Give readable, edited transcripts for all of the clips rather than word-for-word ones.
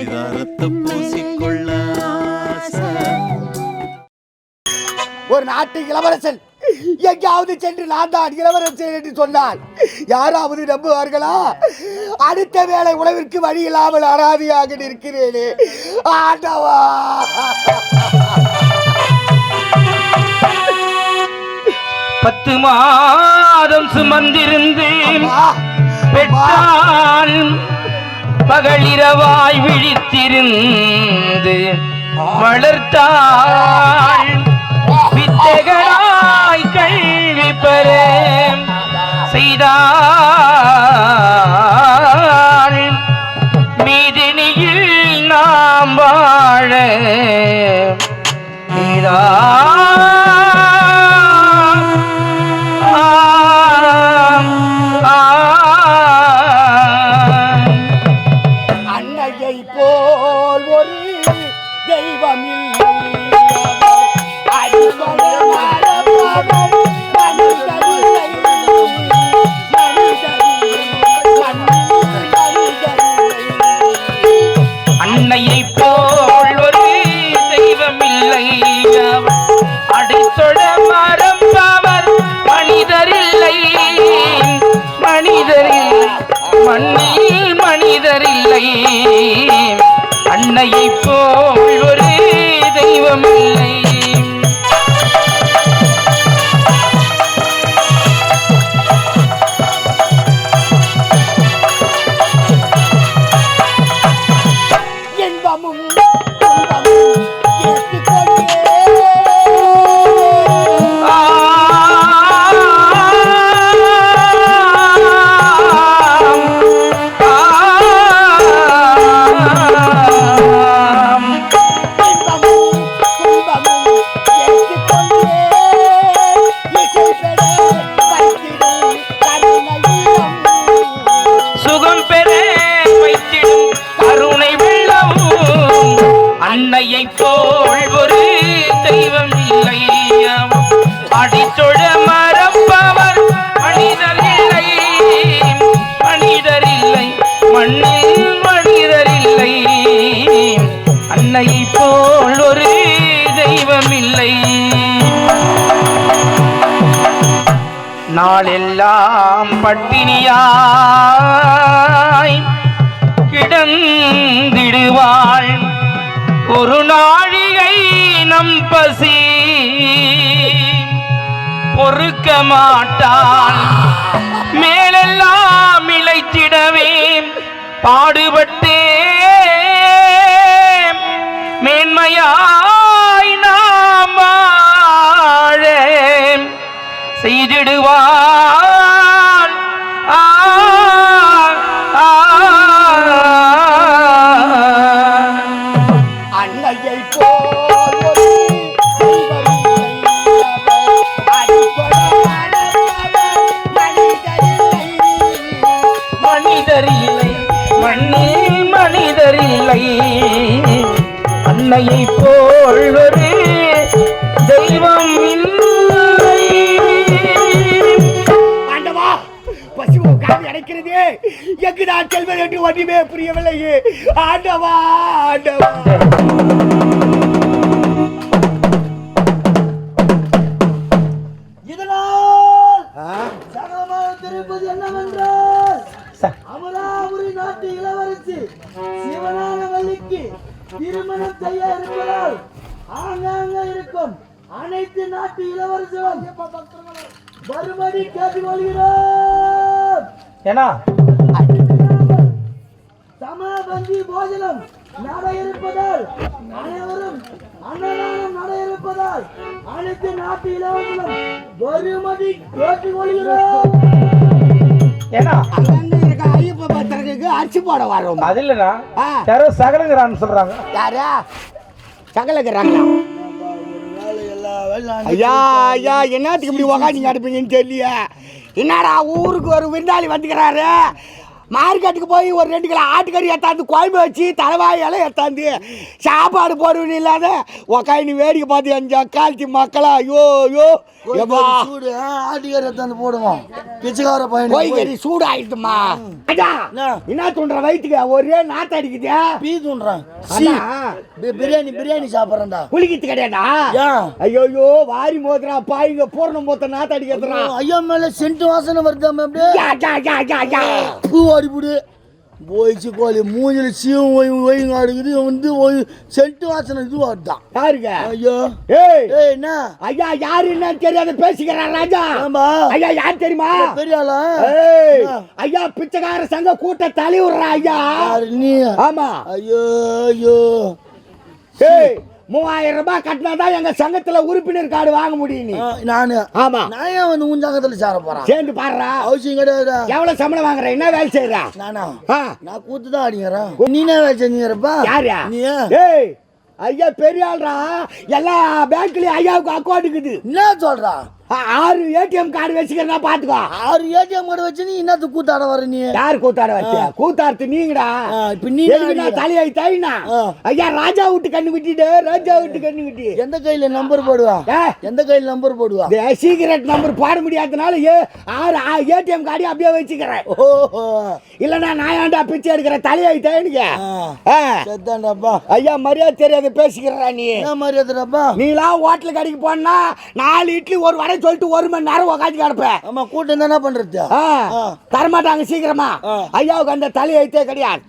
பரிதாரத்தை பூசிக்கொள்ள ஒரு நாட்டு இளவரசன் எங்காவது சென்று நான் தான் இளவரசன் என்று சொன்னால் யாராவது நம்புவார்களா? அடுத்த வேளை உணவிற்கு வழி இல்லாமல் அனாதையாக நிற்கிறேனே ஆண்டவா. பத்து மாதம் சுமந்திருந்து பெற்றால் பகலிரவாய் விழித்திருந்து வளர்த்தாள் வித்தகனாய் கல்வி பெற செய்தாள் மீதினியில் நாம் வாழ அன்னையை போல் ஒரு தெய்வம் அன்னையை போல் ஒரு தெய்வமில்லை அடித்தொட மரம்பவர் மனிதரில்லை மனிதரில் மண்ணில் மனிதரில்லை அன்னையை போல் ஒரு தெய்வமில்லை. அன்னையை போல் ஒரு தெய்வம் இல்லை அடித்தொட மரப்பவர் மனிதரில்லை மனிதரில்லை மண்ணில் மனிதரில்லை அன்னையை போல் ஒரு தெய்வமில்லை. நாளெல்லாம் பட்டினியாய் கிடந்திடுவாள் ஒரு நாழிகை நம் பசி பொறுக்க மாட்டான் மேலெல்லாம் இழைத்திடவே பாடுபட்டே மேன்மையாய் நாம் வாழ செய்திடுவான். அன்னையை போல் ஒரு மனிதரில்லை மண்ணில் மனிதரில்லை அன்னையை போல் ஒரு தெய்வம் இல்லை. ஆண்டவா, பசி உட்கார்ந்து அடைக்கிறது எங்கு நான் செல்வது என்று ஒன்றுமே புரியவில்லையே ஆண்டவா ஆண்டவா. தெரிவிப்பது என்னவென்றால் அமராவதி நாட்டு இளவரசி சிவனானவல்லிக்கு திருமணம் செய்ய இருப்பதால் ஆங்காங்க இருக்கும் அனைத்து நாட்டு இளவரசரும் மறுபடி கேட்டுக்கொள்கிறோம். ஏன்னா சமபந்தி போஜனம் நட இருப்பதால் அனைவரும் அன்னதானம் நட இருப்பதால் அனைத்து நாட்டு இளவரசரும் மறுபடி கேட்டுக்கொள்கிறோம். ஏன்னா ஐயப்ப பத்திரக்கு அரிசி போட வரோம். அது இல்லைன்னா யாரோ சகலங்கிறான்னு சொல்றாங்க. யாரா சகலங்கிறாங்களா? ஐயா ஐயா என்னத்துக்கு இப்படி உக்காந்து அனுப்பீங்கன்னு தெரியல. என்னடா ஊருக்கு ஒரு விருந்தாளி வந்துக்கிறாரு மார்க்கெட்டுக்கு போய் ஒரு 2 கிலோ ஆட்டுக்கறி எடுத்தாந்து குழம்பு வச்சு தலைவாயெல்லாம் எடுத்தாந்து சாப்பாடு போடுவேன்னு இல்லாத உக்காந்து வேடிக்கை பார்த்து என் ஜக்காலத்தி மக்களா ஐயோ ஐயோ சூடு ஆட்டுக்கார எடுத்தாந்து போடுவோம் பிச்சைக்கார பையன் கோழிக்கறி சூடு ஆயிடுமா அஜா என்ன தூண்டுற வயிற்றுக்கு ஒரே நாத்த அடிக்குது பீ தூண்டுறான் பிரியாணி சாப்பிட்றேன்டா குளிக்கிறது கிடையாதா ஐயோ வாரி மோதுறா பாய்ங்க பூர்ணம் மோத்த நாத்த அடிக்கிறா ஐயா மேல சென்ட் வாசனை வருதாம அப்படியே பூ அடிப்புடு போயிடுச்சு கோழி மூஞ்சில சீவும் ஒய்ங்க அடுக்குது வந்து சென்ட் வாசனை இது வருதான் யாருங்க ஐயோ ஏய் என்ன ஐயா யாரு என்னன்னு தெரியாத பேசிக்கிறான் ராஜா ஐயா யார் தெரியுமா பெரிய ஆளா ஐயா பிச்சைக்கார சங்க கூட்ட தலைவர்றா ஐயா நீ ஆமா ஐயோ ஐயோ ஏய் 3000 ரூபாய் கட்டினாதான் எங்க சங்கத்துல உறுப்பினர் கார்டு வாங்க முடியும் நீ நானு ஆமா நான் ஏன் வந்து உன் சங்கத்துல சேர போறேன் சேர்ந்து பாடுறா அவசியம் கிடையாது எவ்வளவு சம்பளம் வாங்குற என்ன வேலை செய்யறா நானா நான் கூத்துதான் அடிக்கிறேன் நீ என்ன வேலை செஞ்சீங்கப்பா யாரா நீ ஏய் ஐயா பெரிய ஆள்ரா எல்லா பேங்க்லயும் ஐயாவுக்கு அக்கௌண்ட் இருக்குது என்ன சொல்றா 6 ஏடிஎம் கார்டு வச்சுக்கிறா பாத்துக்கோ 6 ஏடிஎம் கார்டு வச்சு நீ என்னது கூத்தாட வர நீ யார் கூத்தாட வச்ச கூத்தாடுத்து நீங்கடா இப்ப நீ தலையாய் தாயினா ஐயா ராஜா விட்டு கண்ணு விட்டிட்டு ராஜா விட்டு கண்ணு விட்டி எந்த கையில நம்பர் போடுவா எந்த கையில நம்பர் போடுவா சீக்கிரட் நம்பர் போட முடியாதனால 6 ஏடிஎம் கார்டு அப்படியே வச்சுக்கிறேன் இல்லனா நான் ஏன்டா பிச்சை எடுக்கிற தலையாய் தாயினுங்க செத்தாண்டாப்பா ஐயா மரியாதை தெரியாத பேசிக்கிறா நீ என்ன மரியாதைப்பா நீலாம் ஹோட்டல் கடைக்கு போனா 4 இட்லி ஒரு வடை சொல்லிட்டு 1 மணி நேரம் உட்காந்து கிடப்பேன் ஆமா கூட்டம் என்ன பண்றது தரமாட்டாங்க சீக்கிரமா ஐயாவுக்கு அந்த தலையெழுத்தே கிடையாது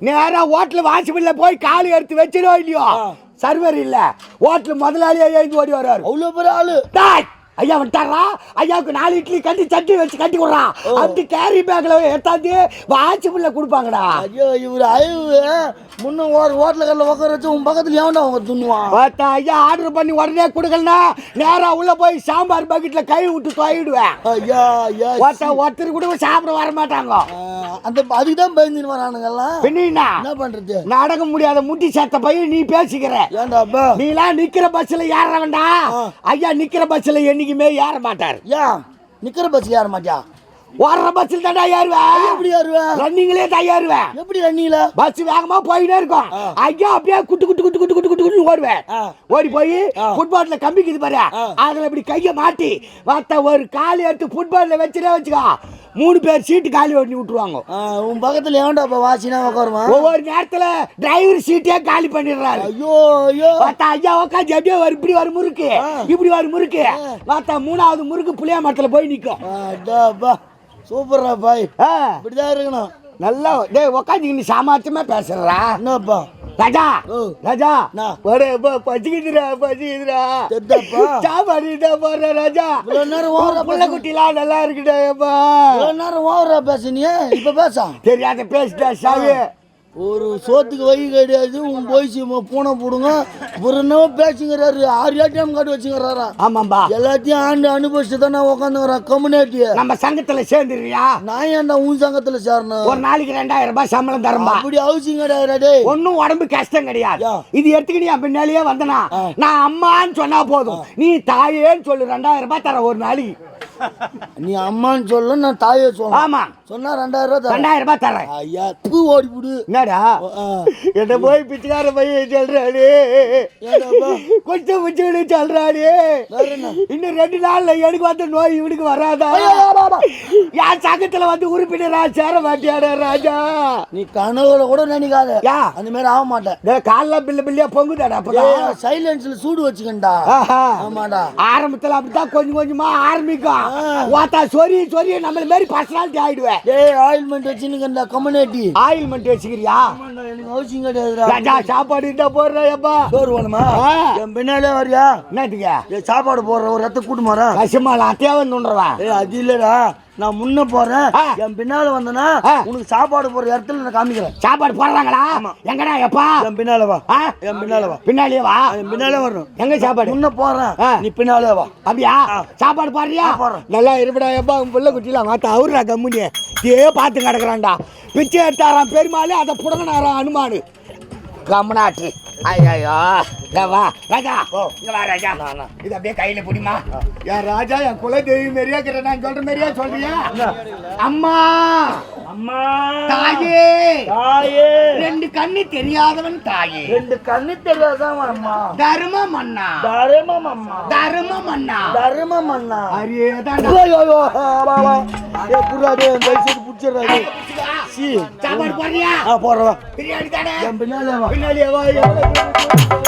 நேரா ஹோட்டல் வாசல்ல போய் காலி எடுத்து வச்சிடும் இல்லையோ சர்வர் இல்ல ஹோட்டல் முதலாளியே எழுந்து ஓடி வருவாரு அவ்வளவு பெரிய ஆளு ஐயா விட்டாரா ஐயாவுக்கு 4 இட்லி கட்டி சட்டி வச்சு கட்டி கொடுறான் அப்படி கேரி பேக்ல எடுத்தாந்து வாட்சிபிள்ல கொடுப்பாங்கடா ஐயோ இவரு அழிவு முன்ன ஹோட்டல கல்ல உட்கார வச்சு உன் பக்கத்துல எவன்டா அவங்க துண்ணுவான் பார்த்தா ஐயா ஆர்டர் பண்ணி உடனே கொடுக்கலனா நேரா உள்ள போய் சாம்பார் பக்கெட்ல கை விட்டு தொயிடுவேன் ஐயா ஐயா ஒருத்தர் கூட சாப்பிட வர மாட்டாங்க அந்த அதுக்கு தான் பயந்துன்னு வரானுங்கெல்லாம் என்ன பண்றது நடக்க முடியாத முட்டி சேர்த்த பையன் நீ பேசிக்கிற ஏன்டாப்பா நீலாம் நிக்கிற பஸ்ல ஏற வேண்டாம் ஐயா நிக்கிற பஸ்ல என்னைக்குமே ஏற மாட்டார் நிக்கிற பஸ்ல ஏற மாட்டியா ஓடுற பஸ்ல தான் ஏறுவேன் எப்படி ஏறுவேன் ரன்னிங்லயே தான் ஏறுவேன் எப்படி ரன்னிங்ல பஸ் வேகமா போயிட்டே இருக்கும் ஐயா அப்படியே குட்டு குட்டு குட்டு குட்டு குட்டு குட்டு ஓடுவேன் ஓடி போய் ஃபுட்பால்ல கம்பிக்குது பாரு அதுல இப்படி கைய மாட்டி மத்த ஒரு கால் எடுத்து ஃபுட்பால்ல வச்சுட்டே வச்சுக்கோ 3 பேர் சீட்டு காலி ஓட்டி விட்டுருவாங்க உன் பக்கத்துல ஏன்டா வாசினா உட்காருமா ஒவ்வொரு நேரத்துல டிரைவர் சீட்டே காலி பண்ணிடுறாரு ஐயோ ஐயோ மத்த ஐயா உட்காந்து அப்படியே இப்படி ஒரு முறுக்கு இப்படி ஒரு முறுக்கு மத்த 3வது முறுக்கு புளியா மரத்துல போய் நிக்கும் சூப்பர்ரா பாய் இப்படிதான் இருக்கணும் நல்லா டேய் உட்காந்து நீ சாமர்த்தியமா பேசுறா என்னப்பா ராஜா ராஜா ஒரே பசிக்குதுடா சாப்பாடு போடுற ராஜா புள்ள குட்டிலாம் நல்லா இருக்குடா நேரம் ஓவரா பேசுனியே இப்ப பேச தெரியாத பேசிட்டா சாவி ஒரு சோத்துக்கு வழி கிடையாது உன் போய் பூனை போடுங்க ஒரு பேசுங்கிறாரு 6 ஏடிஎம் கார்டு வச்சுக்கிறாரா ஆமாம்பா எல்லாத்தையும் ஆண்டு அனுபவிச்சு தானே உட்காந்துக்கிறேன் கம்யூனிட்டி நம்ம சங்கத்துல சேர்ந்துருவியா நான் ஏன்டா உன் சங்கத்துல சேரணும் ஒரு நாளைக்கு 2000 ரூபாய் சம்பளம் தரம்பா அப்படி அவசியம் கிடையாது ஒன்னும் உடம்பு கஷ்டம் கிடையாது இது எடுத்துக்கிட்டு என் பின்னாலேயே வந்தனா நான் அம்மான்னு சொன்னா போதும் நீ தாயேன்னு சொல்லு 2000 ரூபாய் தர ஒரு நாளைக்கு நீ அம்மான்னு சொல்ல நான் தாயே சொல்ல ஆமா சொன்னா 2000 ரூபாய் தரேன் ஐயா பூ ஓடி விடு என்னடா என்ன போய் பிச்சைக்கார பையன் சொல்றாரு கொஞ்சம் பிச்சுன்னு சொல்றாரு இன்னும் 2 நாள்ல எனக்கு வந்து நோய் இவனுக்கு வராதா என் சங்கத்துல வந்து உறுப்பினரா சேர மாட்டியாடா ராஜா நீ கனவுல கூட நினைக்காத அந்த மாதிரி ஆக மாட்டேன் காலைல பில்லியா பொங்குதாடா சைலன்ஸ்ல சூடு வச்சுக்கண்டா ஆமாடா ஆரம்பத்துல அப்படித்தான் கொஞ்சம் கொஞ்சமா ஆரம்பிக்கும் வாத்தா சொரி சொரி நம்மள மாதிரி பர்சனாலிட்டி ஆயிடுவேன் ஆயில்மெண்ட் வச்சுன்னு கம்யூனிட்டி ஆயில்மெண்ட் வச்சுக்கிறியா எனக்கு அவசியம் கிடையாது ராஜா சாப்பாடு இருந்தா போடுறேப்பா சோறு வேணுமா என் பின்னாலே வரியா என்னத்துக்கு சாப்பாடு போடுற ஒரு இடத்த கூட்டு மாறா கசிமால அத்தையா வந்துடுறவன் அது இல்லடா நான் முன்ன போறேன் என் பின்னால வந்தனா உனக்கு சாப்பாடு போற இடத்துல நான் காமிக்கிறேன் சாப்பாடு போடுறாங்களா எங்கடா எப்பா என் பின்னால வா என் பின்னால வா பின்னாலே வா என் பின்னாலே வரணும் எங்க சாப்பாடு முன்ன போறேன் நீ பின்னாலே வா அப்படியா சாப்பாடு போடுறியா நல்லா இருப்படா எப்பா உன் புள்ள குட்டிலாம் மாத்தா அவருடா கம்முனியே பார்த்து கிடக்குறான்டா பிச்சை எடுத்தாராம் பெருமாளே அதை புடங்கனாராம் அனுமானு கம்மனாட்டு ஐயோ வா ராஜா இங்க வா ராஜா இது அப்படியே கையில புடிமா என் ராஜா என் குல தெய்வம் மாரியா இருக்கிற நான் சொல்ற மாதிரியா சொல்றியா அம்மா அம்மா தாயே தாயே ரெண்டு கண்ணு தெரியாதவன் தாயே ரெண்டு கண்ணு தெரியாதான் அம்மா தர்மம் அண்ணா தர்மம் அம்மா தர்மம் அண்ணா தர்மம் அண்ணா அரியே தான் புடிச்சிடுறாரு சாப்பாடு போறியா போடுறவா பிரியாணி தானே பின்னாலே வா பின்னாடியே வா